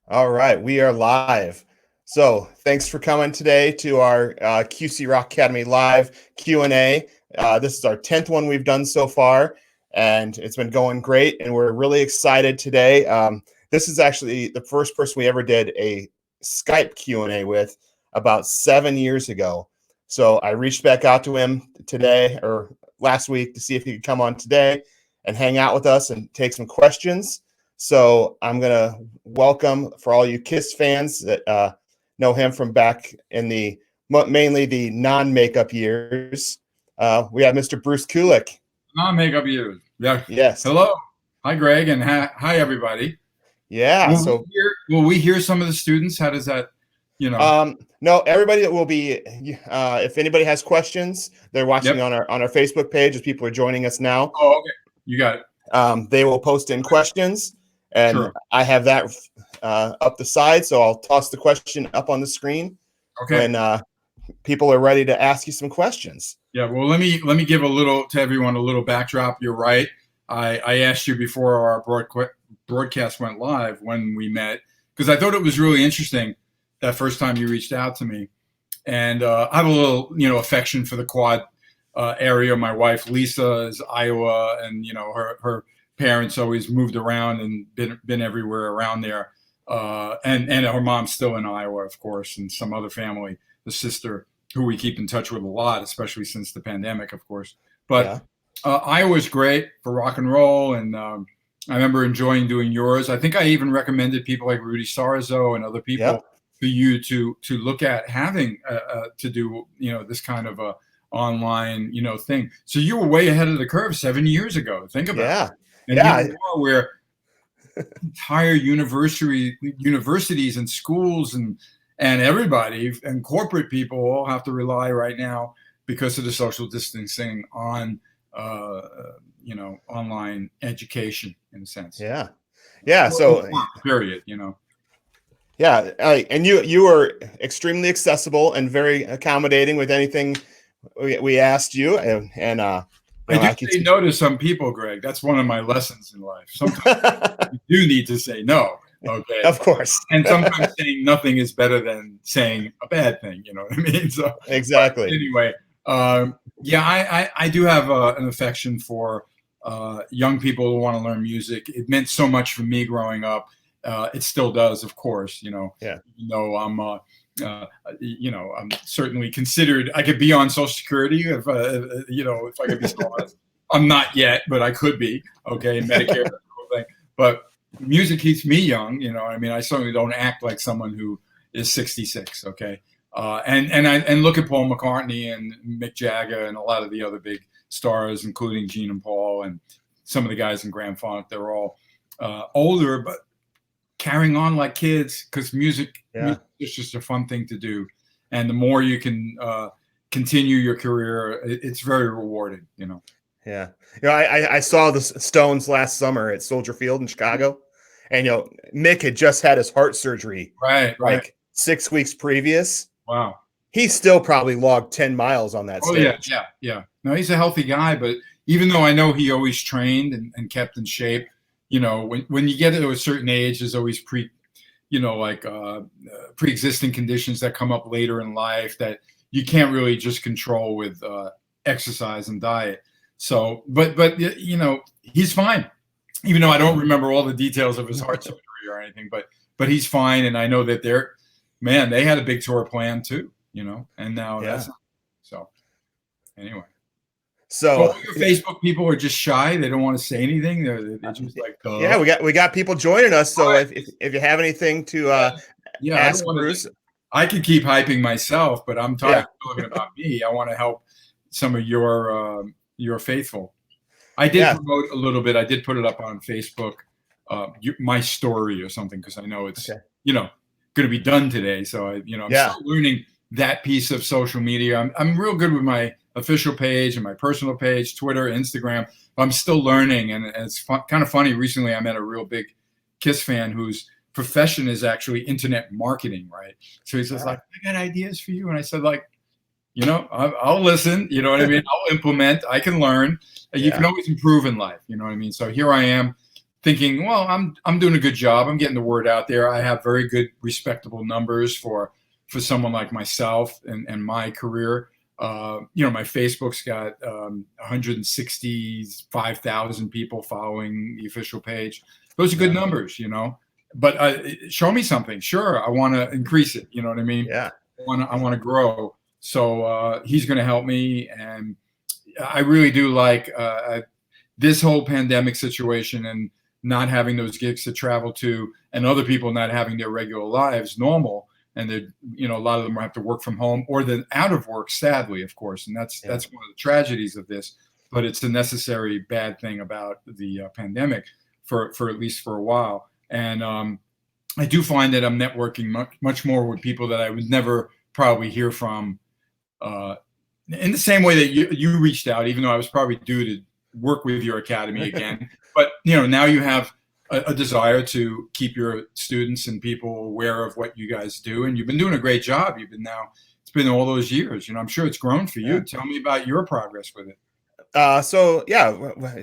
All right, we are live. So thanks for coming today to our QC Rock Academy Live Q&A. This is our 10th one we've done so far, and it's been going great, and we're really excited today. This is actually the first person we ever did a Skype Q&A with about 7 years ago. So I reached back out to him today or last week to see if he could come on today and hang out with us and take some questions. So I'm going to welcome, for all you Kiss fans that know him from back in the mainly the non-makeup years, we have Mr. Bruce Kulick. Non-makeup years. Yeah. Yes. Hello. Hi, Greg, and hi, everybody. Yeah. Will we hear some of the students? How does that, No, everybody that will be, if anybody has questions, they're watching Yep. on our Facebook page as people are joining us now. Oh, okay. You got it. They will post in questions, and Sure. I have that up the side, so I'll toss the question up on the screen Okay. when people are ready to ask you some questions. Yeah. Well, let me give everyone a little backdrop. You're right. I asked you before our broadcast went live when we met because I thought it was really interesting that first time you reached out to me, and I have a little affection for the Quad area. My wife Lisa is Iowa, and her parents always moved around and been everywhere around there. And her mom's still in Iowa, of course, and some other family, the sister who we keep in touch with a lot, especially since the pandemic, of course. But Iowa's great for rock and roll, and I remember enjoying doing yours. I think I even recommended people like Rudy Sarzo and other people for you to look at having to do this kind of a online thing. So you were way ahead of the curve 7 years ago. Think about it. And here we are, where entire universities and schools and everybody and corporate people all have to rely right now because of the social distancing on online education in a sense. Yeah. So period. Yeah, and you were extremely accessible and very accommodating with anything we asked you, and I do say no to some people, Greg. That's one of my lessons in life. Sometimes you do need to say no. Okay. Of course. And sometimes saying nothing is better than saying a bad thing. You know what I mean? So exactly. Anyway, I do have an affection for young people who want to learn music. It meant so much for me growing up. It still does, of course. Yeah. I'm certainly considered. I could be on Social Security if I could be so honest. I'm not yet, but I could be. Okay, Medicare, that whole thing. But music keeps me young. I certainly don't act like someone who is 66. Okay, and look at Paul McCartney and Mick Jagger and a lot of the other big stars, including Gene and Paul and some of the guys in Grand Funk. They're all older, but carrying on like kids because music is just a fun thing to do, and the more you can continue your career, it's very rewarding. I saw the Stones last summer at Soldier Field in Chicago, and Mick had just had his heart surgery like 6 weeks previous. Wow. He still probably logged 10 miles on that stage. Yeah. No, he's a healthy guy, but even though I know he always trained and kept in shape, when you get to a certain age, there's always pre-existing conditions that come up later in life that you can't really just control with exercise and diet. So, but he's fine, even though I don't remember all the details of his heart surgery or anything. But he's fine, and I know that they had a big tour plan too. And now that's so. Anyway. So your Facebook people are just shy. They don't want to say anything. They're just like, we got people joining us. So if you have anything to ask Bruce, I could keep hyping myself, but I'm talking about me. I want to help some of your faithful. I did promote a little bit. I did put it up on Facebook, my story or something, because I know it's going to be done today. So I'm still learning that piece of social media. I'm real good with my official page and my personal page, Twitter, Instagram. I'm still learning, and it's kind of funny. Recently, I met a real big Kiss fan whose profession is actually internet marketing, right? So he says, like, I got ideas for you, and I said, like, I'll listen. You know what I mean? I'll implement. I can learn. You can always improve in life. You know what I mean? So here I am, thinking, well, I'm doing a good job. I'm getting the word out there. I have very good, respectable numbers for someone like myself and my career. My Facebook's got 165,000 people following the official page. Those are good numbers, But show me something. Sure, I want to increase it. You know what I mean? Yeah. I want to grow. So he's going to help me, and I really do like this whole pandemic situation and not having those gigs to travel to, and other people not having their regular lives normal. And a lot of them have to work from home, or they're out of work, sadly, of course. And that's one of the tragedies of this. But it's a necessary bad thing about the pandemic for at least for a while. And I do find that I'm networking much more with people that I would never probably hear from in the same way that you reached out, even though I was probably due to work with your academy again. But now you have a desire to keep your students and people aware of what you guys do, and you've been doing a great job. It's been all those years. I'm sure it's grown for you. Tell me about your progress with it.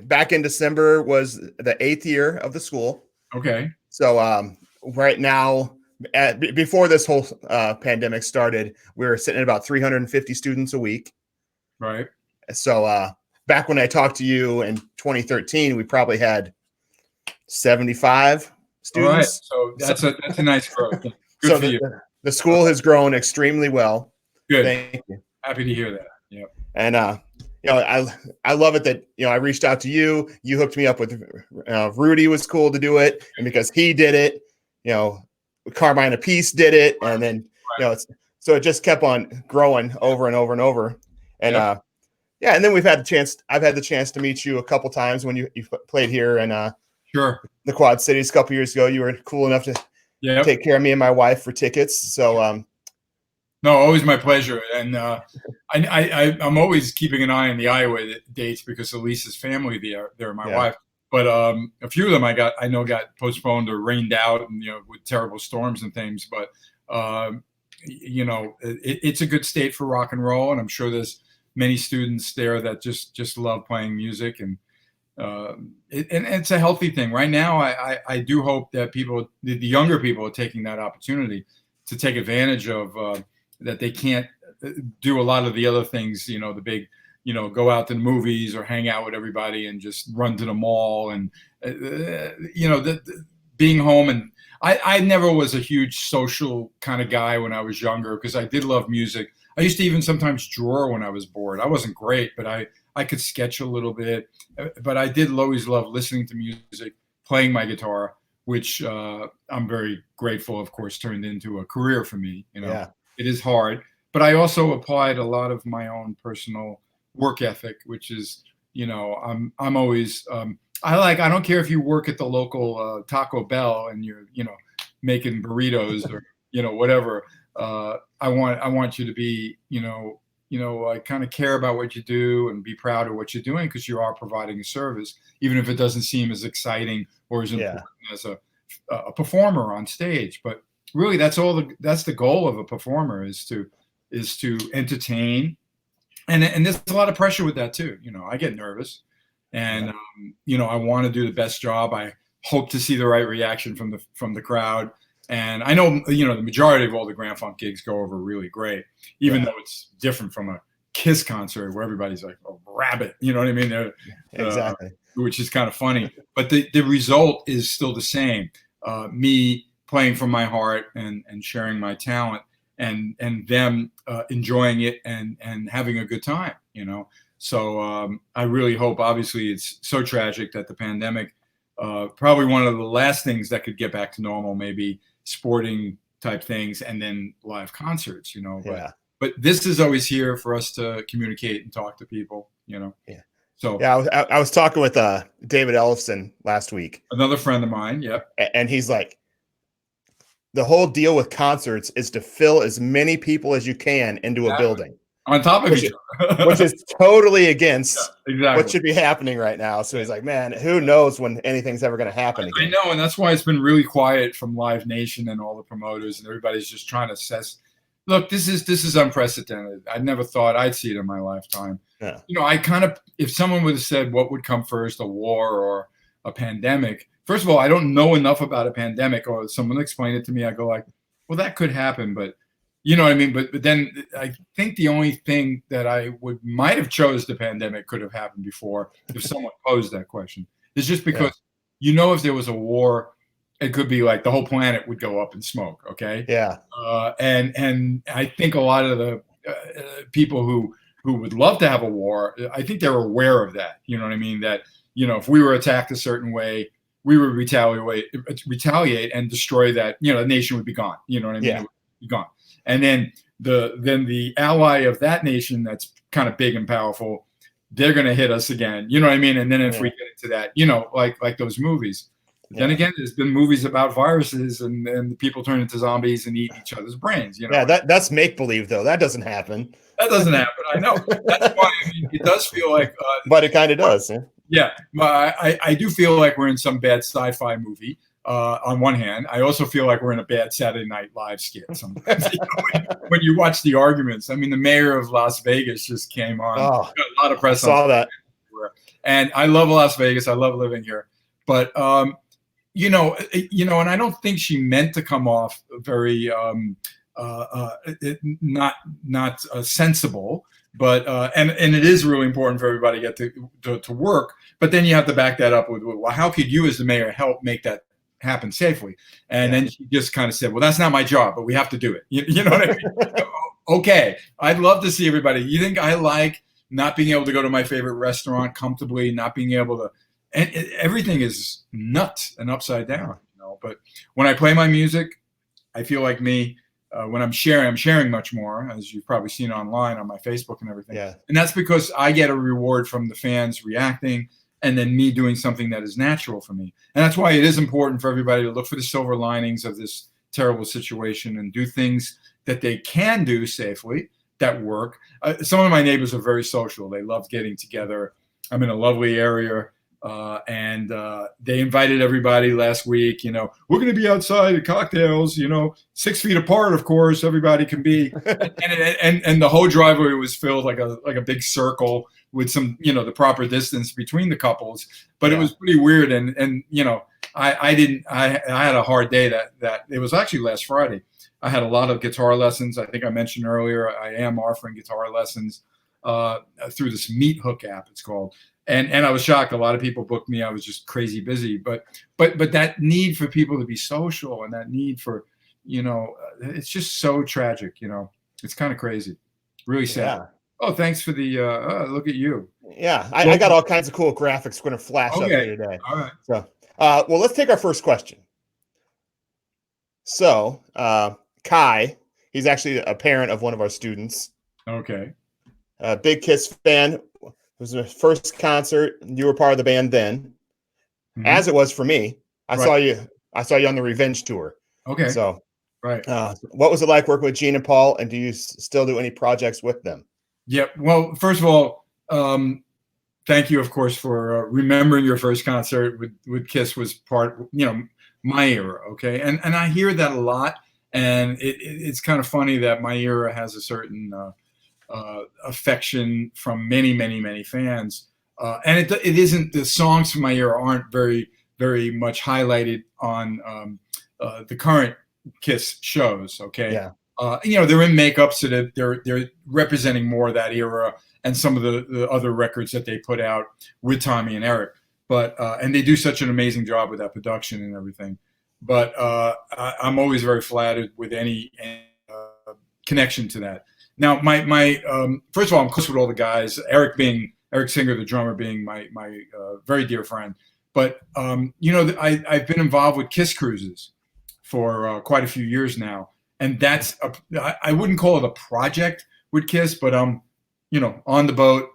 Back in December was the 8th year of the school. Okay. So right now, before this whole pandemic started, we were sitting at about 350 students a week. Right. So back when I talked to you in 2013, we probably had 75 students. All right. So that's a nice growth. Good so for you. The school has grown extremely well. Good. Thank you. Happy to hear that. Yeah. And I love it that I reached out to you. You hooked me up with Rudy. Was cool to do it, and because he did it, Carmine Apiece did it, and then so it just kept on growing over and over and over. And and then I've had the chance to meet you a couple times when you played here and sure, the Quad Cities a couple years ago. You were cool enough to take care of me and my wife for tickets. So no, always my pleasure. And I'm always keeping an eye on the Iowa dates because Elisa's family they're my wife. But a few of them I know got postponed or rained out, and with terrible storms and things. But it's a good state for rock and roll, and I'm sure there's many students there that just love playing music, and it's a healthy thing. Right now, I do hope that the younger people, are taking that opportunity to take advantage of that they can't do a lot of the other things, the big, go out to the movies or hang out with everybody and just run to the mall and, being home. And I never was a huge social kind of guy when I was younger, because I did love music. I used to even sometimes draw when I was bored. I wasn't great, but I could sketch a little bit. But I did always love listening to music, playing my guitar, which I'm very grateful, of course, turned into a career for me. It is hard, but I also applied a lot of my own personal work ethic, which is, I'm always, I don't care if you work at the local Taco Bell and you're, making burritos or, whatever. I want you to be, I kind of care about what you do and be proud of what you're doing, because you are providing a service, even if it doesn't seem as exciting or as important as a performer on stage. But really, that's the goal of a performer is to entertain, and there's a lot of pressure with that too. I get nervous, and I want to do the best job. I hope to see the right reaction from the crowd, and I know the majority of all the Grand Funk gigs go over really great, even though it's different from a Kiss concert where everybody's like a rabbit. You know what I mean? Exactly. Which is kind of funny, but the result is still the same. Me playing from my heart and sharing my talent, and them enjoying it and having a good time, So I really hope, obviously it's so tragic that the pandemic, probably one of the last things that could get back to normal, maybe sporting type things and then live concerts, but this is always here for us to communicate and talk to people, So I was talking with David Ellefson last week, another friend of mine. Yep. And he's like, the whole deal with concerts is to fill as many people as you can into a building on top of each other, which is totally against what should be happening right now. So he's like, man, who knows when anything's ever going to happen again? I know, and that's why it's been really quiet from Live Nation and all the promoters, and everybody's just trying to assess. Look, this is unprecedented. I never thought I'd see it in my lifetime. Yeah. I kind of, if someone would have said what would come first, a war or a pandemic, first of all, I don't know enough about a pandemic, or someone explained it to me. I go like, well, that could happen, but you know what I mean? But then I think the only thing that I might have chose the pandemic could have happened before if someone posed that question. It's just because, if there was a war, it could be like the whole planet would go up in smoke. Okay. Yeah. And I think a lot of the people who would love to have a war, I think they're aware of that. You know what I mean? That, if we were attacked a certain way, we would retaliate and destroy that, the nation would be gone. You know what I mean? Yeah. It would be gone. And then the ally of that nation that's kind of big and powerful, they're going to hit us again. You know what I mean? And then if we get into that, like those movies. Then again, there's been movies about viruses and people turn into zombies and eat each other's brains. Yeah, that's make believe though. That doesn't happen. That doesn't happen. I know. That's why it does feel like. But it kind of does. Yeah, I do feel like we're in some bad sci-fi movie. On one hand, I also feel like we're in a bad Saturday Night Live skit sometimes. When you watch the arguments, I mean, the mayor of Las Vegas just came on. Oh, got a lot of press. I saw that. And I love Las Vegas. I love living here. But and I don't think she meant to come off very not sensible. But and it is really important for everybody to get to work. But then you have to back that up with, well, how could you as the mayor help make that happen safely? And then she just kind of said, well, that's not my job, but we have to do it. You know what I mean? Okay. I'd love to see everybody. You think I like not being able to go to my favorite restaurant comfortably, not being able to, and everything is nuts and upside down, but when I play my music, I feel like me. When I'm sharing much more, as you've probably seen online on my Facebook and everything. Yeah. And that's because I get a reward from the fans reacting and then me doing something that is natural for me. And that's why it is important for everybody to look for the silver linings of this terrible situation and do things that they can do safely that work. Some of my neighbors are very social. They love getting together. I'm in a lovely area. And they invited everybody last week, we're going to be outside at cocktails, 6 feet apart, of course, everybody can be. And the whole driveway was filled like a big circle with some, the proper distance between the couples. But it was pretty weird. And I had a hard day that it was actually last Friday. I had a lot of guitar lessons. I think I mentioned earlier, I am offering guitar lessons through this Meat Hook app, it's called. And I was shocked. A lot of people booked me. I was just crazy busy. But that need for people to be social and that need for, it's just so tragic. It's kind of crazy, really sad. Yeah. Oh, thanks for the look at you. Yeah, I got all kinds of cool graphics going to flash up here today. All right. So, well, let's take our first question. So, Kai, he's actually a parent of one of our students. Okay. Big Kiss fan. It was the first concert. You were part of the band then, as it was for me. I saw you on the Revenge tour. Okay. So, right. What was it like working with Gene and Paul, and do you still do any projects with them? Yep. Well, first of all, thank you, of course, for remembering your first concert with Kiss was part, my era. Okay. And I hear that a lot, and it's kind of funny that my era has a certain affection from many, many, many fans. And it isn't, the songs from my era aren't very, very much highlighted on the current Kiss shows. Okay. Yeah. They're in makeup, so they're representing more of that era and some of the other records that they put out with Tommy and Eric. But and they do such an amazing job with that production and everything. But I'm always very flattered with any connection to that. Now, my first of all, I'm close with all the guys. Eric Singer, the drummer, being my very dear friend. But I've been involved with Kiss cruises for quite a few years now, and that's I wouldn't call it a project with Kiss, but on the boat.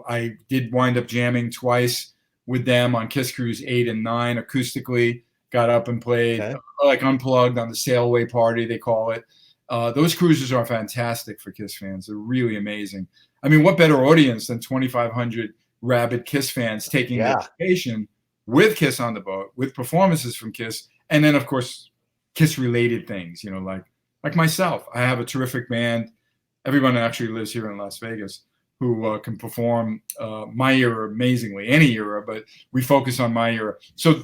I did wind up jamming twice with them on Kiss Cruise 8 and 9 acoustically. Got up and played like unplugged on the Sailaway Party, they call it. Those cruises are fantastic for Kiss fans. They're really amazing. I mean, what better audience than 2,500 rabid Kiss fans taking vacation with Kiss on the boat, with performances from Kiss, and then, of course, Kiss-related things, like myself. I have a terrific band. Everyone actually lives here in Las Vegas, who can perform my era amazingly, any era, but we focus on my era. So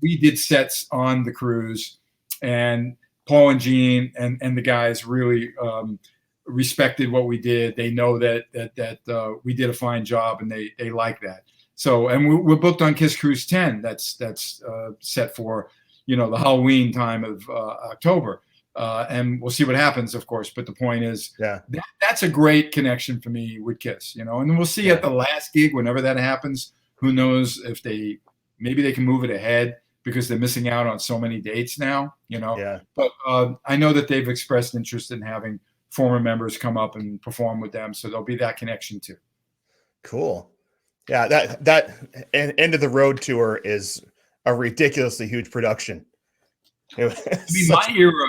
we did sets on the cruise, and Paul and Gene and the guys really respected what we did. They know that we did a fine job, and they like that. So, and we're booked on Kiss Cruise 10. That's set for, the Halloween time of October. And we'll see what happens, of course. But the point is, that's a great connection for me with Kiss, and we'll see at the last gig, whenever that happens. Who knows if maybe they can move it ahead because they're missing out on so many dates now, Yeah. But I know that they've expressed interest in having former members come up and perform with them. So there'll be that connection too. Cool. Yeah. That End of the Road tour is a ridiculously huge production. My era,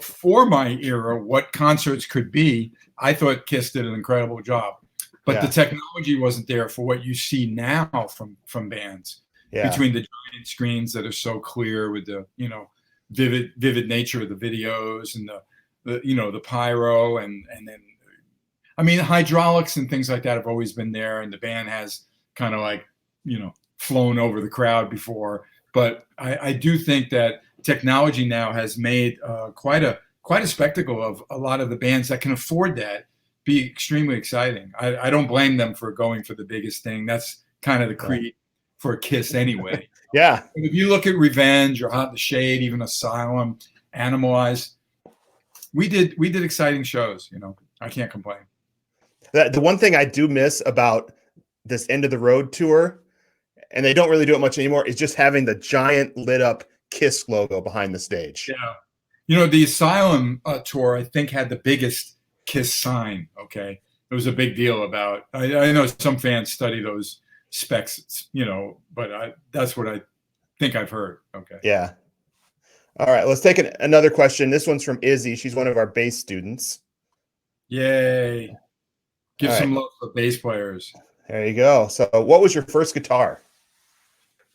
for my era, what concerts could be, I thought Kiss did an incredible job, but the technology wasn't there for what you see now from bands. Between the giant screens that are so clear with the vivid nature of the videos and the pyro and then, I mean, hydraulics and things like that have always been there, and the band has kind of like flown over the crowd before. But I do think that technology now has made quite a spectacle of a lot of the bands that can afford that be extremely exciting. I don't blame them for going for the biggest thing. That's kind of the creed for Kiss anyway. Yeah. If you look at Revenge or Hot in the Shade, even Asylum, Animalize, we did exciting shows. I can't complain. The one thing I do miss about this End of the Road tour, and they don't really do it much anymore, is just having the giant lit up Kiss logo behind the stage. Yeah. The Asylum tour, I think, had the biggest Kiss sign. Okay. It was a big deal about, I know some fans study those specs, but that's what I think I've heard. Okay. Yeah. All right. Let's take another question. This one's from Izzy. She's one of our bass students. Yay. Give some love for bass players. There you go. So what was your first guitar?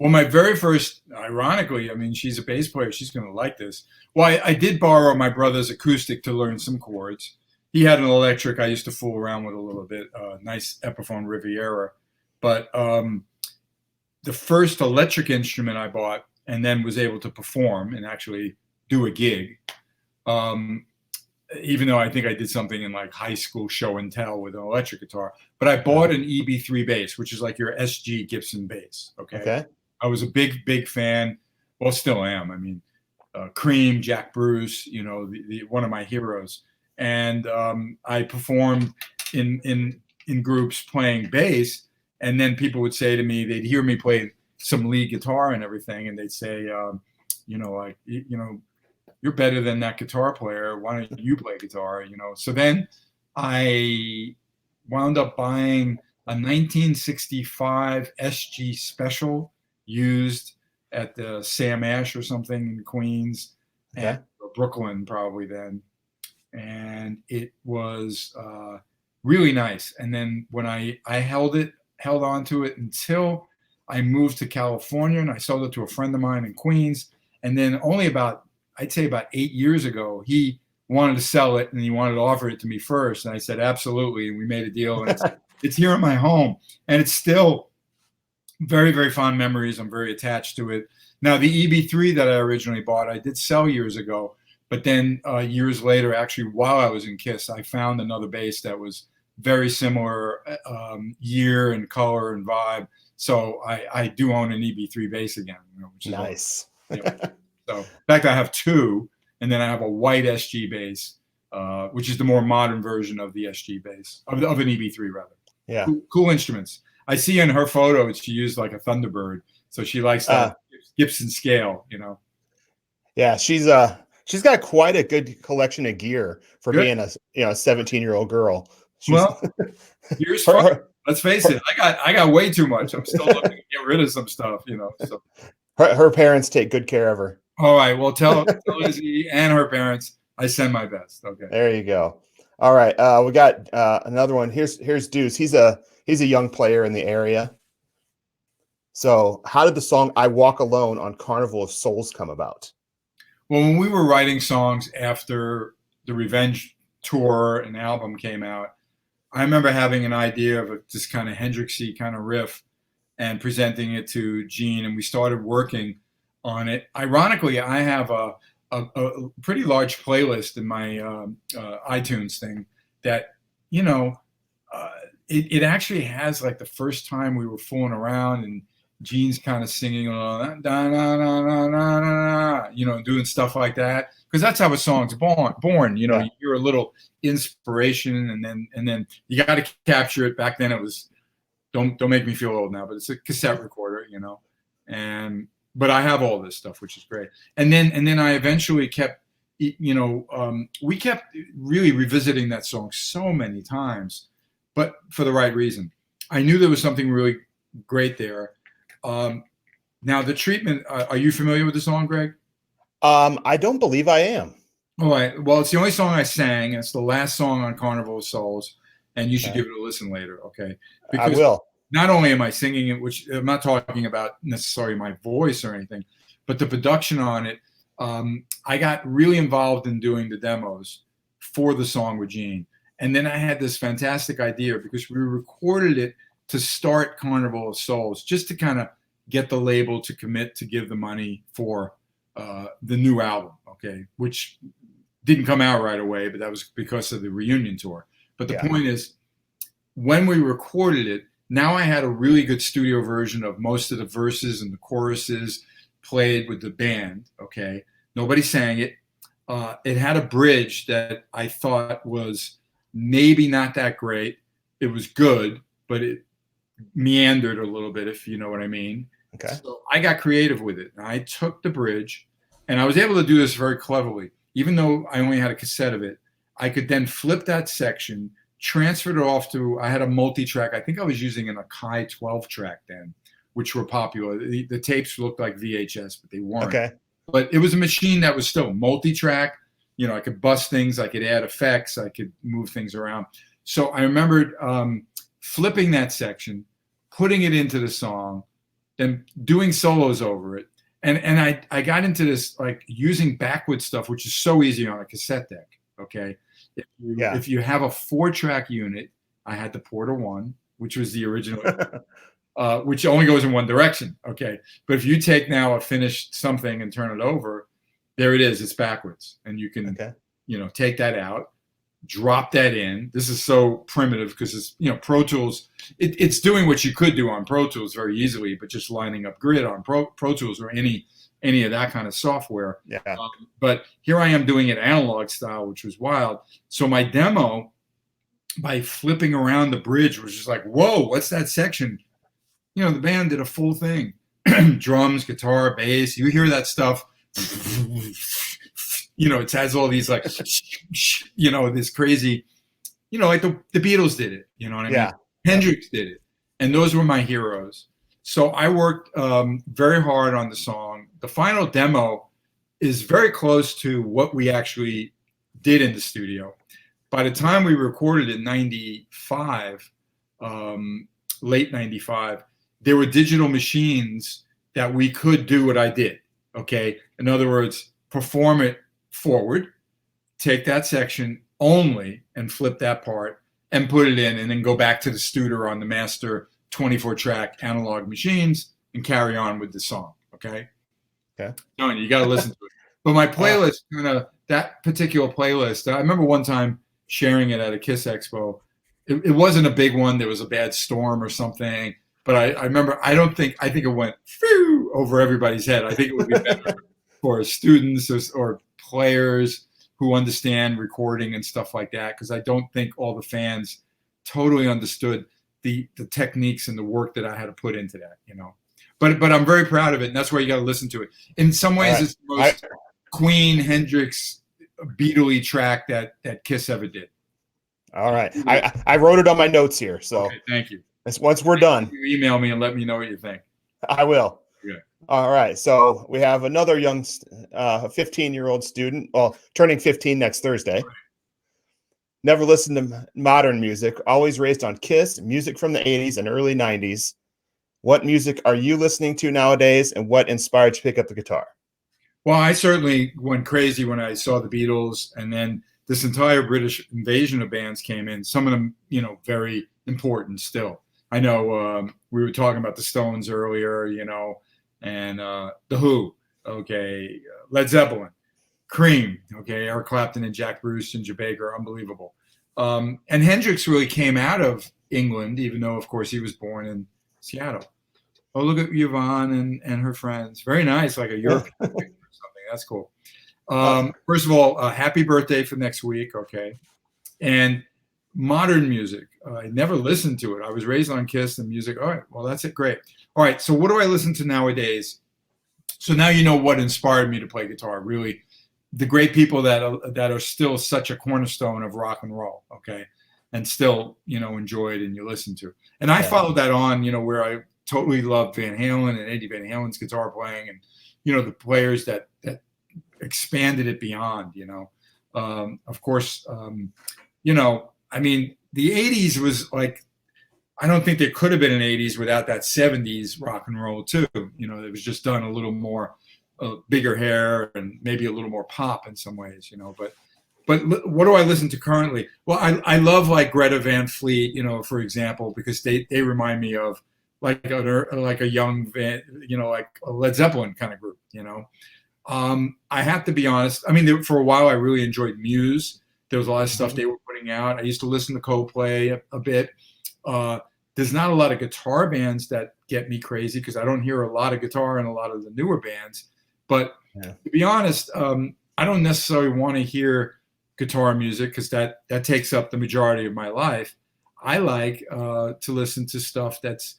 Well, my very first, ironically, I mean, she's a bass player. She's going to like this. Well, I did borrow my brother's acoustic to learn some chords. He had an electric I used to fool around with a little bit, nice Epiphone Riviera. But the first electric instrument I bought and then was able to perform and actually do a gig, even though I think I did something in like high school show and tell with an electric guitar. But I bought an EB3 bass, which is like your SG Gibson bass. Okay. I was a big fan. Well, still am. I mean, Cream, Jack Bruce, one of my heroes. And I performed in groups playing bass. And then people would say to me, they'd hear me play some lead guitar and everything, and they'd say, you're better than that guitar player. Why don't you play guitar? So then I wound up buying a 1965 SG Special used at the Sam Ash or something in Queens, and Brooklyn probably then. And it was really nice. And then when I held on to it until I moved to California, and I sold it to a friend of mine in Queens. And then only I'd say about 8 years ago, he wanted to sell it and he wanted to offer it to me first. And I said, absolutely. And we made a deal, and it's here at my home, and it's still very, very fond memories. I'm very attached to it. Now, the EB3 that I originally bought, I did sell years ago, but then years later, actually, while I was in Kiss, I found another bass that was very similar year and color and vibe. So I do own an EB3 bass again, which is nice. Awesome. So, in fact, I have two, and then I have a white SG bass, which is the more modern version of the SG bass, of an EB3 rather. Yeah. Cool instruments. I see in her photo she used like a Thunderbird, so she likes that Gibson scale, Yeah, she's got quite a good collection of gear for being a 17-year-old girl. Here's fun. Let's face it, I got way too much. I'm still looking to get rid of some stuff, So her parents take good care of her. All right, well, tell Izzy and her parents I send my best. Okay. There you go. All right, we got another one. Here's Deuce. He's a young player in the area. So, how did the song "I Walk Alone" on Carnival of Souls come about? Well, when we were writing songs after the Revenge tour and album came out, I remember having an idea of this kind of Hendrixy kind of riff and presenting it to Gene, and we started working on it. Ironically, I have a pretty large playlist in my iTunes thing that, you know, it actually has like the first time we were fooling around and Gene's kind of singing along, da, da, da, da, da, da, you know, doing stuff like that. Because that's how a song's born. You know, Yeah. you're a little inspiration, and then you got to capture it. Back then, it was don't make me feel old now, but it's a cassette recorder, you know. And but I have all this stuff, which is great. And then I eventually kept, you know, we kept really revisiting that song so many times, but for the right reason. I knew there was something really great there. Now the treatment. Are you familiar with the song, Greg? I don't believe I am. All right. Well, it's the only song I sang. And it's the last song on Carnival of Souls, and you should Okay. give it a listen later, okay? I Because will. not only am I singing it, which I'm not talking about necessarily my voice or anything, but the production on it. I got really involved in doing the demos for the song with Gene, and then I had this fantastic idea because we recorded it to start Carnival of Souls, just to kind of get the label to commit to give the money for the new album, okay, which didn't come out right away, but that was because of the reunion tour. But the point is, when we recorded it, now I had a really good studio version of most of the verses and the choruses played with the band, okay? Nobody sang it. It had a bridge that I thought was maybe not that great. It was good, but it meandered a little bit, if you know what I mean. Okay. So I got creative with it. I took the bridge, and I was able to do this very cleverly. Even though I only had a cassette of it, I could then flip that section, transfer it off to, I had a multi-track. I think I was using an Akai 12 track then, which were popular. The tapes looked like VHS, but they weren't. Okay. But it was a machine that was still multi-track. You know, I could bust things, I could add effects, I could move things around. So I remembered flipping that section, putting it into the song, then doing solos over it. And I got into this, like, using backward stuff, which is so easy on a cassette deck, okay? If you have a 4-track unit, I had the Porter 1, which was the original, which only goes in one direction, okay? But if you take now a finished something and turn it over, there it is, it's backwards. And you can, you know, take that out, drop that in. This is so primitive because it's, you know, Pro Tools, it's doing what you could do on Pro Tools very easily, but just lining up grid on Pro Tools or any of that kind of software. But here I am doing it analog style, which was wild. So my demo, by flipping around the bridge, was just like, whoa, what's that section? You know, the band did a full thing. Drums, guitar, bass, you hear that stuff. You know, it has all these, like, you know, this crazy, you know, like the Beatles did it. You know what I mean? Hendrix did it. And those were my heroes. So I worked very hard on the song. The final demo is very close to what we actually did in the studio. By the time we recorded in 95, late 95, there were digital machines that we could do what I did, okay? In other words, perform it forward, take that section only and flip that part and put it in, and then go back to the studio on the master 24-track analog machines and carry on with the song, okay? No, you got to listen to it. But my playlist, kind of that particular playlist, I remember one time sharing it at a Kiss Expo. It wasn't a big one. There was a bad storm or something. But I remember, I think it went over everybody's head. I think it would be better for students or players who understand recording and stuff like that, because I don't think all the fans totally understood the techniques and the work that I had to put into that, you know. But I'm very proud of it, and that's why you got to listen to it. In some ways, it's the most Queen, Hendrix, Beatle-y track that Kiss ever did. All right. I wrote it on my notes here. So thank you. Once we're done, you email me and let me know what you think. I will. Yeah. All right. So we have another young 15-year-old student, well, turning 15 next Thursday. Right. Never listened to modern music, always raised on Kiss, music from the 80s and early 90s. What music are you listening to nowadays, and what inspired you to pick up the guitar? Well, I certainly went crazy when I saw the Beatles, and then this entire British invasion of bands came in. Some of them, you know, very important still. I know we were talking about the Stones earlier, you know, and the Who, okay, Led Zeppelin, Cream, okay, Eric Clapton and Jack Bruce and Jim Baker, unbelievable. And Hendrix really came out of England, even though, of course, he was born in Seattle. Oh, look at Yvonne and her friends. Very nice, like a European picture or something. That's cool. First of all, happy birthday for next week, okay? And modern music. I never listened to it. I was raised on Kiss and music. All right, well, that's it. Great. All right, so what do I listen to nowadays? So now you know what inspired me to play guitar, really. The great people that are still such a cornerstone of rock and roll, okay? And still, you know, enjoyed and you listen to. And I followed that on, you know, where I totally loved Van Halen and Eddie Van Halen's guitar playing and, you know, the players that expanded it beyond, you know. Of course, you know, I mean, the 80s was like, I don't think there could have been an 80s without that 70s rock and roll too. You know, it was just done a little more bigger hair and maybe a little more pop in some ways, you know. But what do I listen to currently? Well, I love like Greta Van Fleet, you know, for example, because they remind me of like a young you know, like a Led Zeppelin kind of group, you know. I have to be honest. I mean, for a while, I really enjoyed Muse. There was a lot of stuff they were putting out. I used to listen to Coldplay a bit. There's not a lot of guitar bands that get me crazy because I don't hear a lot of guitar in a lot of the newer bands. But to be honest, I don't necessarily want to hear guitar music because that takes up the majority of my life. I like to listen to stuff that's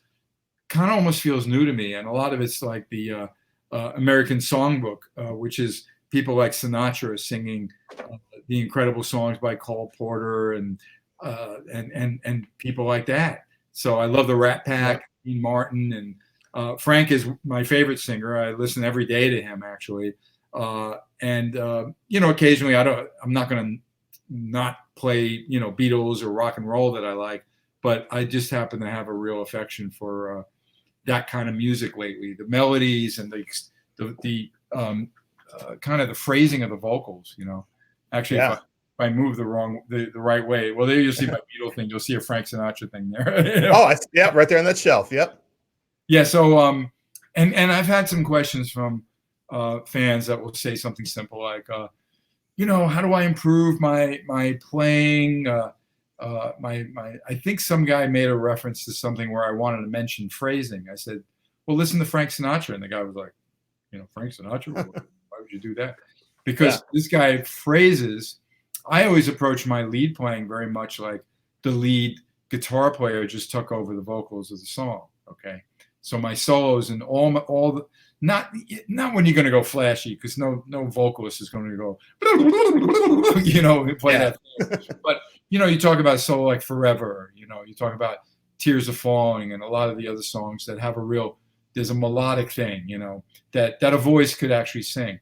kind of almost feels new to me, and a lot of it's like the American Songbook, which is people like Sinatra singing the incredible songs by Cole Porter and people like that. So I love the Rat Pack, Dean Martin, and Frank is my favorite singer. I listen every day to him actually, and you know, occasionally I'm not going to not play, you know, Beatles or rock and roll that I like, but I just happen to have a real affection for that kind of music lately. The melodies and the kind of the phrasing of the vocals, you know. Actually, if I move the right way, well, there you'll see my Beatle thing. You'll see a Frank Sinatra thing there. You know? Oh, right there on that shelf. Yep. Yeah. So, and I've had some questions from fans that will say something simple like, you know, how do I improve my playing? I think some guy made a reference to something where I wanted to mention phrasing. I said, well, listen to Frank Sinatra. And the guy was like, you know, Frank Sinatra? Why would you do that? Because this guy phrases, I always approach my lead playing very much like the lead guitar player just took over the vocals of the song. Okay. So my solos and all the, not when you're going to go flashy, because no vocalist is going to go, you know, play that. But, you know, you talk about a solo like Forever, you know, you talk about Tears Are Falling and a lot of the other songs that have there's a melodic thing, you know, that a voice could actually sing.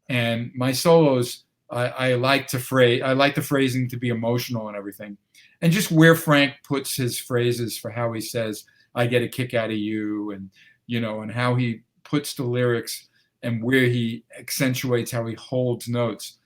And my solos, I like the phrasing to be emotional and everything. And just where Frank puts his phrases for how he says, I get a kick out of you, and, you know, and how he puts the lyrics and where he accentuates how he holds notes.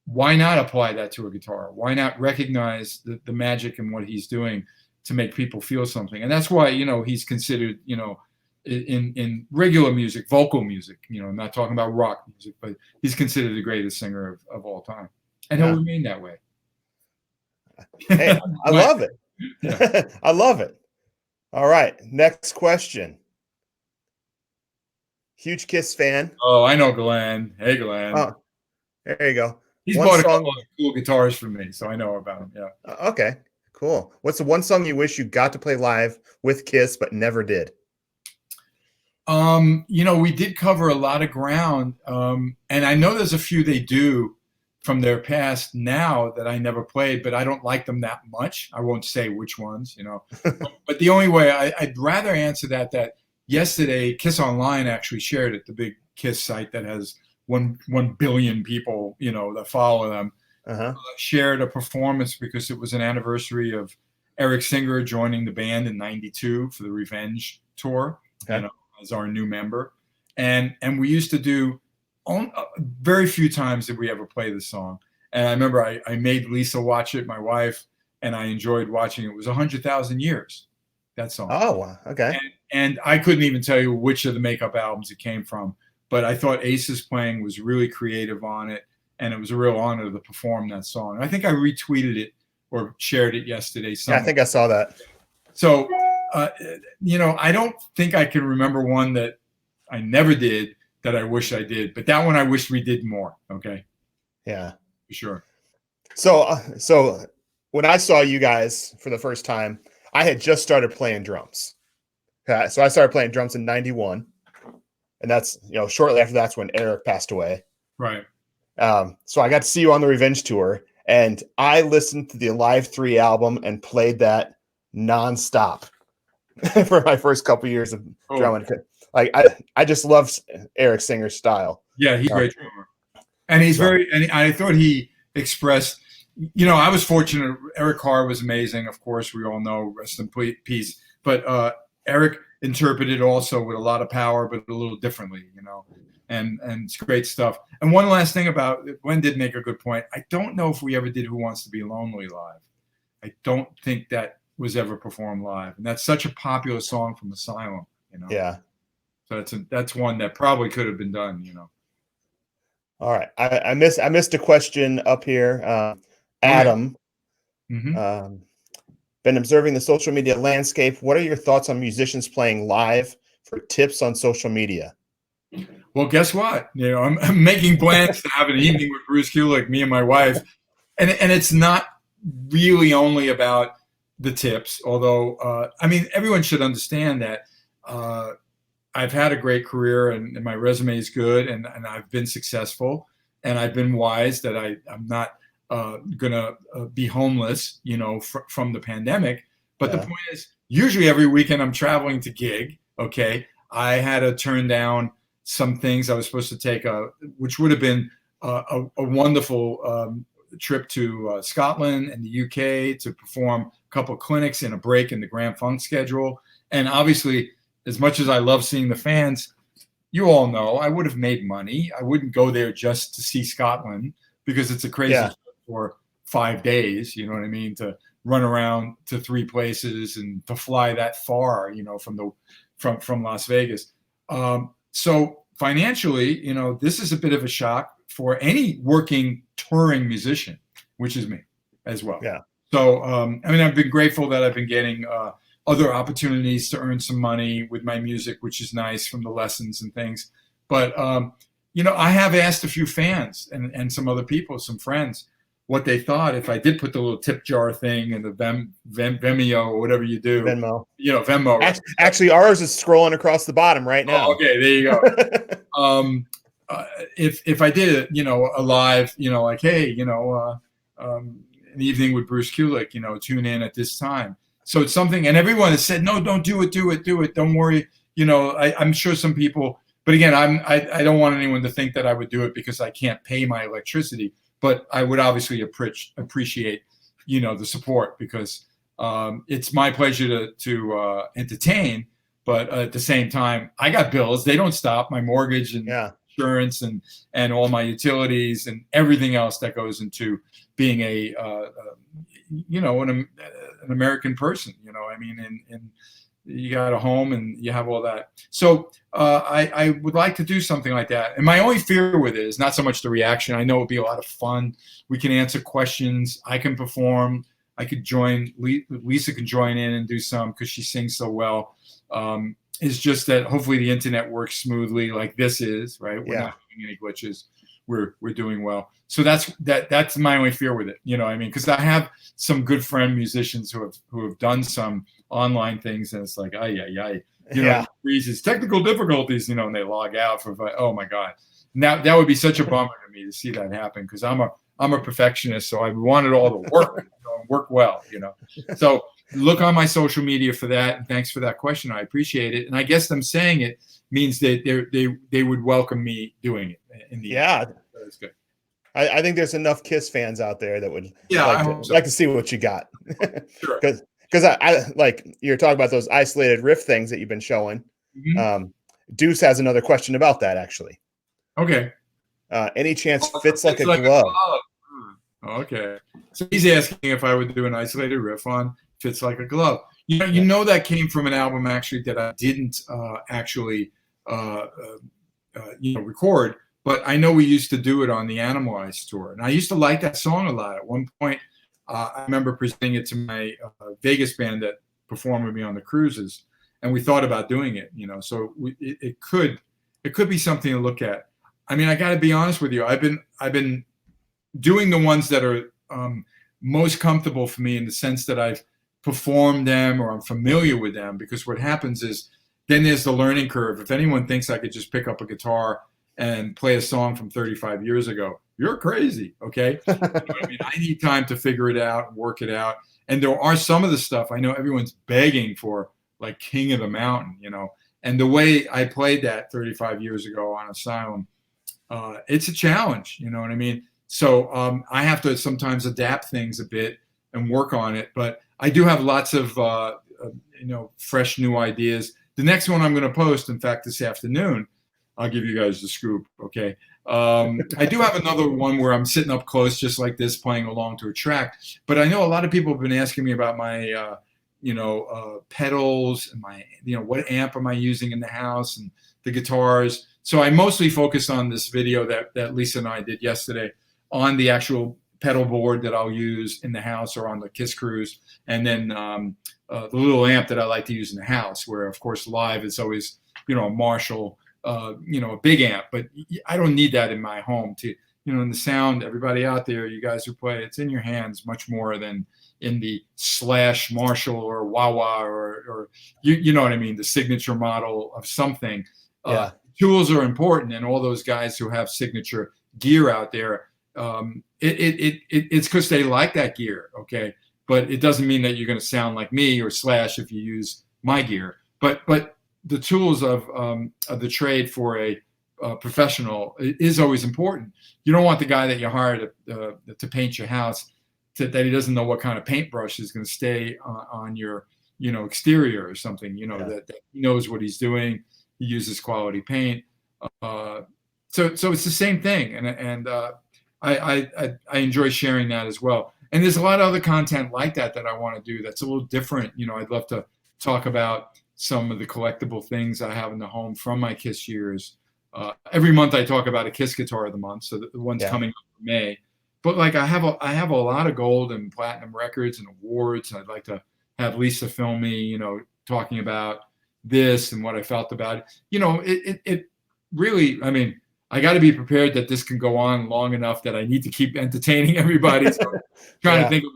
Why not apply that to a guitar? Why not recognize the magic in what he's doing to make people feel something? And that's why, you know, he's considered, you know, in regular music, vocal music, you know, I'm not talking about rock music, but he's considered the greatest singer of all time. And he'll remain that way. Hey, I love it. Yeah. I love it. All right. Next question. Huge Kiss fan. Oh, I know Glenn. Hey, Glenn. Oh, there you go. He's bought a couple of cool guitars for me, so I know about him. Yeah. Okay, cool. What's the one song you wish you got to play live with Kiss but never did? You know, we did cover a lot of ground, and I know there's a few they do from their past now that I never played, but I don't like them that much. I won't say which ones, you know. But the only way I'd rather answer that yesterday, Kiss Online actually shared it, the big Kiss site that has 1 billion people, you know, that follow them, shared a performance because it was an anniversary of Eric Singer joining the band in '92 for the Revenge tour, you know, as our new member. And we used to do very few times did we ever play the song. And I remember I made Lisa watch it, my wife, and I enjoyed watching it. It was 100,000 Years, that song. Oh, wow. Okay. And I couldn't even tell you which of the Makeup albums it came from, but I thought Ace's playing was really creative on it, and it was a real honor to perform that song. And I think I retweeted it or shared it yesterday. Yeah, I think I saw that. So, I don't think I can remember one that I never did that I wish I did, but that one I wish we did more. Okay. Yeah, for sure. So when I saw you guys for the first time, I had just started playing drums. So I started playing drums in '91, and that's shortly after that's when Eric passed away. Right. So I got to see you on the Revenge tour, and I listened to the Alive 3 album and played that nonstop for my first couple years of drumming. Like I just love Eric Singer's style. Yeah, he's a great drummer, and he's and I thought he expressed. I was fortunate. Eric Carr was amazing. Of course, we all know, rest in peace. But Eric interpreted also with a lot of power, but a little differently, and it's great stuff. And one last thing about Gwen did make a good point. I don't know if we ever did Who Wants to Be Lonely live. I don't think that was ever performed live, and that's such a popular song from Asylum. Yeah. So that's one that probably could have been done. All right, I missed a question up here. Adam, been observing the social media landscape. What are your thoughts on musicians playing live for tips on social media? Well, guess what? I'm making plans to have an evening with Bruce Kulick, me and my wife, and it's not really only about the tips. Although, everyone should understand that I've had a great career, and my resume is good, and I've been successful, and I've been wise that I'm not gonna be homeless, from the pandemic. But the point is, usually every weekend I'm traveling to gig. Okay, I had to turn down some things I was supposed to take, which would have been a wonderful trip to Scotland and the UK to perform a couple of clinics in a break in the Grand Funk schedule. And obviously, as much as I love seeing the fans, you all know I would have made money. I wouldn't go there just to see Scotland, because it's a crazy trip for 5 days, you know what I mean, to run around to 3 places and to fly that far, from Las Vegas. So financially, this is a bit of a shock for any working touring musician, which is me as well. Yeah. So, I've been grateful that I've been getting other opportunities to earn some money with my music, which is nice, from the lessons and things. But, I have asked a few fans and some other people, some friends, what they thought if I did put the little tip jar thing in the Vimeo or whatever you do. Venmo. Venmo. Right? Actually, ours is scrolling across the bottom right now. Oh, okay, there you go. If I did it, a live, like, hey, an evening with Bruce Kulick, tune in at this time. So it's something, and everyone has said, no, don't do it. Don't worry. I'm sure some people, but again, I don't want anyone to think that I would do it because I can't pay my electricity, but I would obviously appreciate, the support, because it's my pleasure to entertain, but at the same time, I got bills. They don't stop. My mortgage and insurance and all my utilities and everything else that goes into being an American person, and you got a home and you have all that. So I would like to do something like that. And my only fear with it is not so much the reaction. I know it'll be a lot of fun. We can answer questions. I can perform. I could join. Lisa can join in and do some because she sings so well. It's just that hopefully the internet works smoothly like this is, right? We're not having any glitches. We're doing well. So that's my only fear with it. Because I have some good friend musicians who have done some online things, and it's like, freezes, technical difficulties, and they log out for, oh my God. Now that would be such a bummer to me to see that happen, because I'm a perfectionist, so I want it all to work, and work well, So look on my social media for that, and thanks for that question. I appreciate it, and I guess them saying it means that they would welcome me doing it in the end. That's good. I think there's enough Kiss fans out there that would like to see what you got. Sure. Because I like you're talking about those isolated riff things that you've been showing. Mm-hmm. Deuce has another question about that, actually. Okay. Any chance fits like a glove? Okay. So he's asking if I would do an isolated riff on Fits Like a Glove. You Yeah. know that came from an album actually that I didn't actually record, but I know we used to do it on the Animalize tour, and I used to like that song a lot. At one point, I remember presenting it to my Vegas band that performed with me on the cruises, and we thought about doing it. So it could be something to look at. I mean, I got to be honest with you. I've been doing the ones that are most comfortable for me in the sense that I've performed them or I'm familiar with them, because what happens is then there's the learning curve. If anyone thinks I could just pick up a guitar and play a song from 35 years ago, you're crazy, okay? You know what I mean? I need time to figure it out, work it out. And there are some of the stuff I know everyone's begging for, like King of the Mountain, and the way I played that 35 years ago on Asylum, it's a challenge, you know what I mean? So I have to sometimes adapt things a bit and work on it. But I do have lots of, fresh new ideas. The next one I'm going to post, in fact, this afternoon, I'll give you guys the scoop, okay? I do have another one where I'm sitting up close just like this, playing along to a track. But I know a lot of people have been asking me about my, pedals and my, what amp am I using in the house and the guitars. So I mostly focus on this video that Lisa and I did yesterday on the actual pedal board that I'll use in the house or on the Kiss Cruise, and then the little amp that I like to use in the house, where of course live it's always a Marshall, a big amp, but I don't need that in my home to, in the sound. Everybody out there, you guys who play, it's in your hands much more than in the Slash Marshall or wah wah or you know what I mean, the signature model of something. Yeah. Tools are important, and all those guys who have signature gear out there, it's because they like that gear, okay? But it doesn't mean that you're going to sound like me or Slash if you use my gear. But the tools of the trade for a professional is always important. You don't want the guy that you hire to paint your house that he doesn't know what kind of paintbrush is going to stay on your exterior or something. That he knows what he's doing. He uses quality paint. So it's the same thing, and I enjoy sharing that as well. And there's a lot of other content like that I want to do that's a little different. I'd love to talk about some of the collectible things I have in the home from my Kiss years. Every month I talk about a Kiss guitar of the month, so the one's coming up in May. But like I have a lot of gold and platinum records and awards. I'd like to have Lisa film me, talking about this and what I felt about it. It really, I mean, I got to be prepared that this can go on long enough that I need to keep entertaining everybody. So I'm trying to think of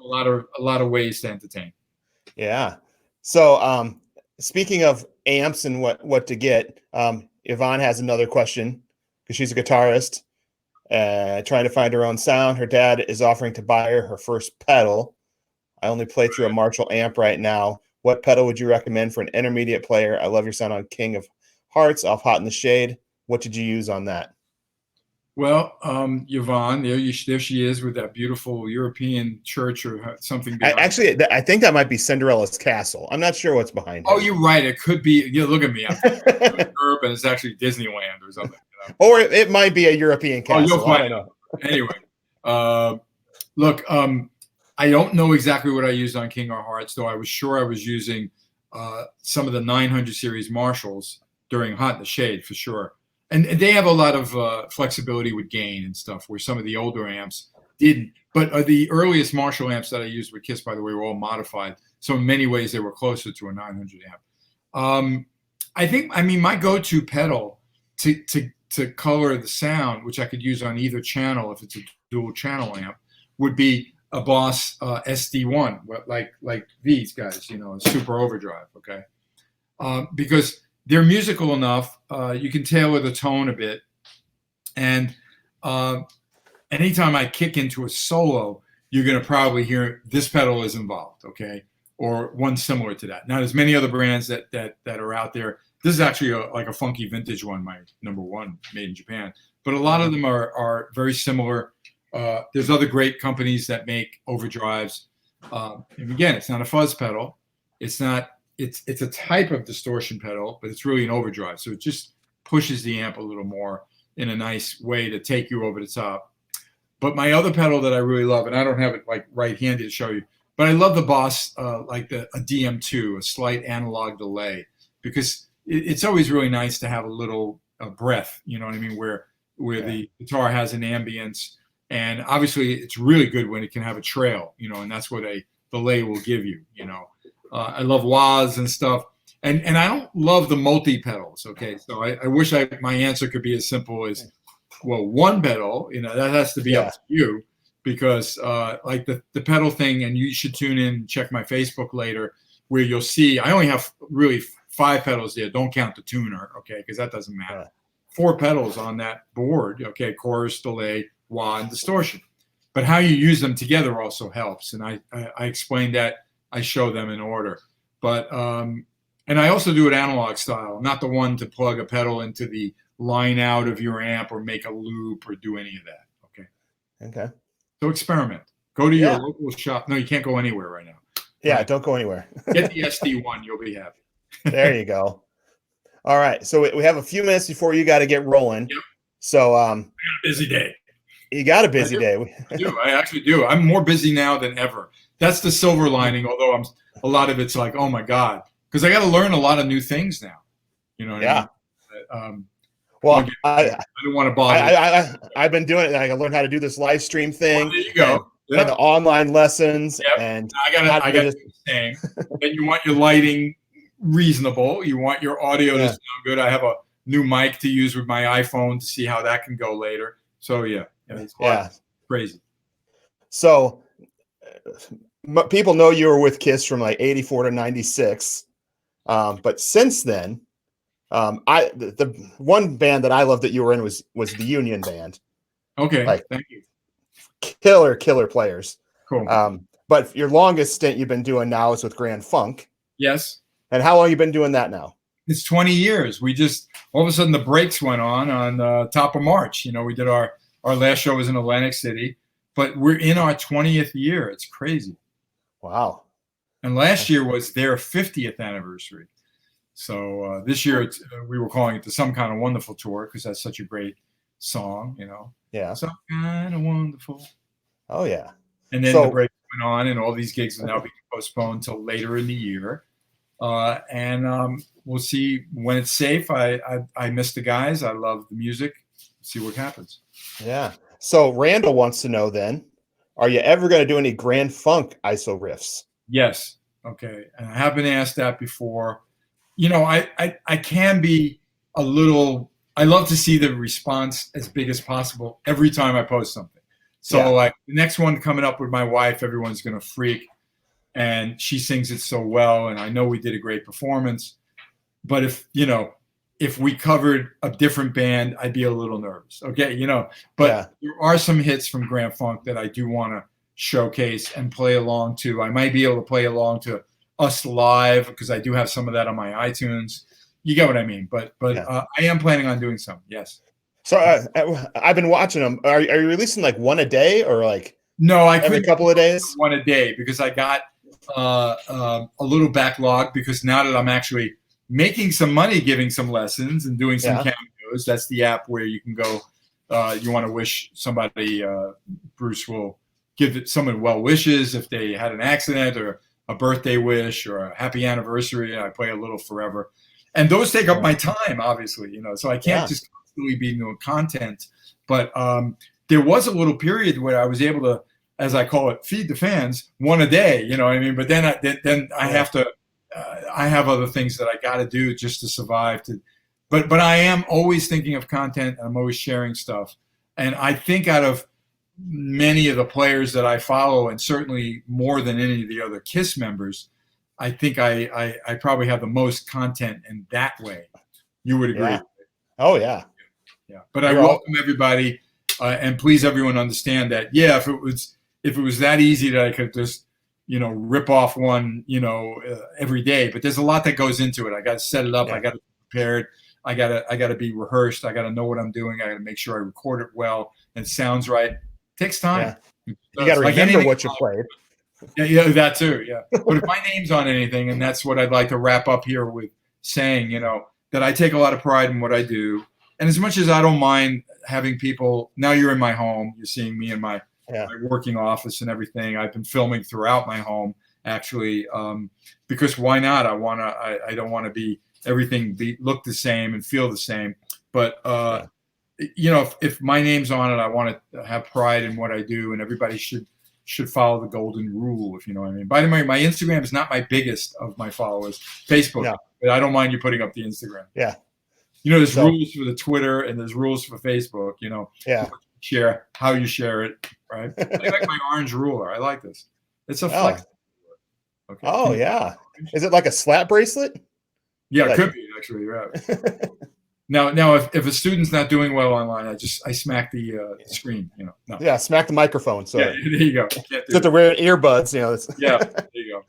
a lot of ways to entertain. Yeah. So speaking of amps and what to get, Yvonne has another question because she's a guitarist, trying to find her own sound. Her dad is offering to buy her first pedal. I only play through a Marshall amp right now. What pedal would you recommend for an intermediate player? I love your sound on King of Hearts off Hot in the Shade. What did you use on that? Well, Yvonne, there she is with that beautiful European church or something. I think that might be Cinderella's castle. I'm not sure what's behind it. Oh, you're right. It could be. Look at me. I'm Europe, and it's actually Disneyland or something. Or it might be a European castle. You'll find out. Anyway, look, I don't know exactly what I used on King of Hearts, though I was sure I was using some of the 900 series Marshalls during Hot in the Shade for sure. And they have a lot of flexibility with gain and stuff, where some of the older amps didn't. But the earliest Marshall amps that I used with Kiss, by the way, were all modified. So in many ways, they were closer to a 900 amp. I mean, my go-to pedal to color the sound, which I could use on either channel if it's a dual channel amp, would be a Boss SD1, like these guys, super overdrive, okay? Because they're musical enough, you can tailor the tone a bit. And anytime I kick into a solo, you're going to probably hear this pedal is involved, okay? Or one similar to that. Now, there's many other brands that are out there. This is actually like a funky vintage one, my #1, made in Japan. But a lot of them are very similar. There's other great companies that make overdrives. And again, it's not a fuzz pedal. It's a type of distortion pedal, but it's really an overdrive. So it just pushes the amp a little more in a nice way to take you over the top. But my other pedal that I really love, and I don't have it like right handy to show you, but I love the Boss like a DM2, a slight analog delay, because it's always really nice to have a little breath. You know what I mean? Where the guitar has an ambience, and obviously it's really good when it can have a trail. You know, and that's what a delay will give you. You know, I love wahs and stuff. And I don't love the multi pedals. Okay, so I wish my answer could be as simple as, well, one pedal. You know, that has to be up to you, because like the pedal thing, and you should tune in and check my Facebook later, where you'll see I only have really 5 pedals there. Don't count the tuner, okay, because that doesn't matter. 4 pedals on that board, okay, chorus, delay, wah, and distortion. But how you use them together also helps, and I explain that. I show them in order, but and I also do it analog style, not the one to plug a pedal into the line out of your amp or make a loop or do any of that. Okay. Okay. So experiment. Go to your local shop. No, you can't go anywhere right now. Yeah, don't go anywhere. Get the SD1. You'll be happy. There you go. All right. So we have a few minutes before you got to get rolling. Yep. So I got a busy day. You got a busy day. I do. I actually do. I'm more busy now than ever. That's the silver lining, although a lot of it's like, oh my God. Because I got to learn a lot of new things now. You know what I mean? Well, I don't want to bother. I've been doing it. I learned how to do this live stream thing. Well, there you go. And the online lessons. Yep. And I got to do the same. And you want your lighting reasonable. You want your audio to sound good. I have a new mic to use with my iPhone to see how that can go later. So it's crazy. So people know you were with Kiss from like 84 to 96. But since then, the one band that I love that you were in was the Union Band. Okay, thank you. Killer players. Cool. But your longest stint you've been doing now is with Grand Funk. Yes. And how long have you been doing that now? It's 20 years. We just all of a sudden the brakes went on top of March. You know, we did our last show was in Atlantic City, but we're in our 20th year. It's crazy. Wow. And last year was their 50th anniversary. So this year we were calling it the Some Kind of Wonderful Tour because that's such a great song, you know. Yeah. Some Kind of Wonderful. Oh, yeah. And then the break went on, and all these gigs are now being postponed until later in the year. And we'll see when it's safe. I miss the guys. I love the music. See what happens. Yeah. So Randall wants to know then, are you ever going to do any Grand Funk ISO riffs? Yes. Okay. And I have been asked that before. You know, I can be a little, I love to see the response as big as possible every time I post something. So like the next one coming up with my wife, everyone's going to freak. And she sings it so well. And I know we did a great performance. But if we covered a different band, I'd be a little nervous. Okay. You know, but there are some hits from Grand Funk that I do want to showcase and play along to. I might be able to play along to Us Live because I do have some of that on my iTunes. You get what I mean? But I am planning on doing some. Yes. So I've been watching them. Are you releasing like one a day or like every couple of days? One a day because I got a little backlog because now that I'm actually making some money giving some lessons and doing some cameos. That's the app where you can go. You want to wish somebody, Bruce will give someone well wishes if they had an accident or a birthday wish or a happy anniversary. I play a little forever. And those take up my time, obviously, you know, so I can't just constantly be doing content. But there was a little period where I was able to, as I call it, feed the fans one a day, you know what I mean? But then I have to, I have other things that I got to do just to survive. But I am always thinking of content. And I'm always sharing stuff. And I think out of many of the players that I follow, and certainly more than any of the other KISS members, I think I probably have the most content in that way. You would agree? Yeah. Oh, yeah. Yeah. But I welcome everybody. And please, everyone understand that, if it was that easy that I could just, rip off one, every day. But there's a lot that goes into it. I got to set it up. I got to be prepared. I got to be rehearsed. I got to know what I'm doing. I got to make sure I record it well and it sounds right. It takes time. Yeah. You got to remember what you played. Yeah, that too. Yeah. But if my name's on anything, and that's what I'd like to wrap up here with saying, that I take a lot of pride in what I do. And as much as I don't mind having people, now you're in my home, you're seeing me in my working office and everything. I've been filming throughout my home, actually, because why not? I don't want to be everything look the same and feel the same. But you know, if my name's on it, I want to have pride in what I do, and everybody should follow the golden rule, if you know what I mean. By the way, my Instagram is not my biggest of my followers. Facebook, but I don't mind you putting up the Instagram. Yeah. You know, there's rules for the Twitter and there's rules for Facebook. You know, share how you share it, right? I like my orange ruler. I like this. It's a flex. Okay. Oh yeah. Is it like a slap bracelet? Yeah, it could be actually. Yeah. Now, if a student's not doing well online, I smack the screen. You know. No. Yeah, smack the microphone. So yeah, there you go. Get the rare earbuds. You know. Yeah, there you go.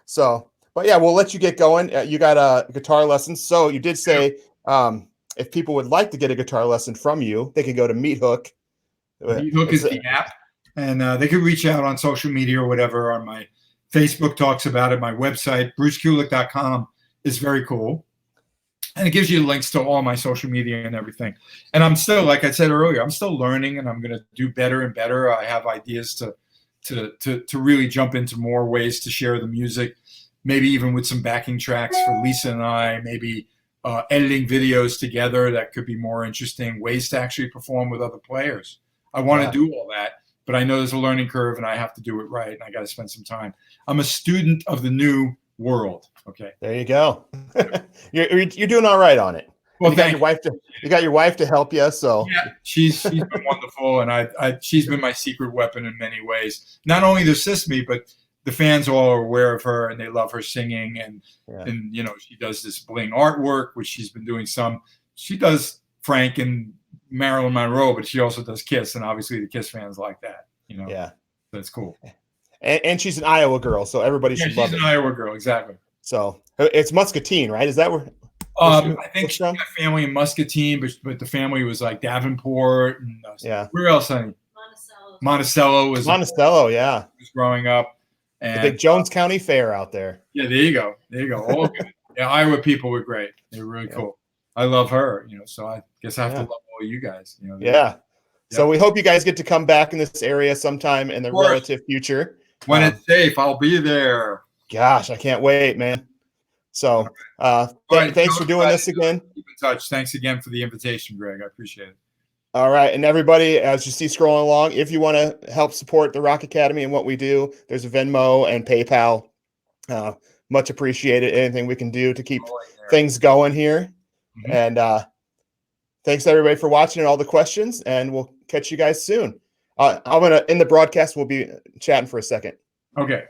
So, but yeah, we'll let you get going. You got a guitar lesson. So you did say if people would like to get a guitar lesson from you, they can go to Meathook. Meathook is the app, and they can reach out on social media or whatever. On my Facebook talks about it. My website, brucekulick.com, is very cool. And it gives you links to all my social media and everything. And I'm still, like I said earlier, I'm still learning, and I'm going to do better and better. I have ideas to really jump into more ways to share the music, maybe even with some backing tracks for Lisa and I, maybe editing videos together that could be more interesting, ways to actually perform with other players. I want to do all that, but I know there's a learning curve, and I have to do it right, and I got to spend some time. I'm a student of the new world. Okay. There you go. you're doing all right on it. Well, you got your wife to help you. So yeah, she's been wonderful, and she's been my secret weapon in many ways. Not only to assist me, but the fans all are aware of her, and they love her singing, and you know, she does this bling artwork, which she's been doing some. She does Frank and Marilyn Monroe, but she also does Kiss, and obviously the Kiss fans like that. You know, that's cool. And she's an Iowa girl, so everybody should love it. She's an Iowa girl, exactly. So it's Muscatine, right? Is that where? I think she got family in Muscatine, but the family was like Davenport and where else, honey? Monticello was growing up. And the big Jones County Fair out there. Yeah, there you go. All good. Yeah, Iowa people were great. They were really cool. I love her, you know, so I guess I have to love all you guys. You know. So we hope you guys get to come back in this area sometime in the relative future. When it's safe, I'll be there. Gosh, I can't wait, man. So thanks for doing this again. Keep in touch. Thanks again for the invitation, Greg. I appreciate it. All right. And everybody, as you see scrolling along, if you want to help support the Rock Academy and what we do, there's a Venmo and PayPal. Much appreciated. Anything we can do to keep things going here. And thanks everybody for watching and all the questions. And we'll catch you guys soon. I'm going to end the broadcast. We'll be chatting for a second. Okay.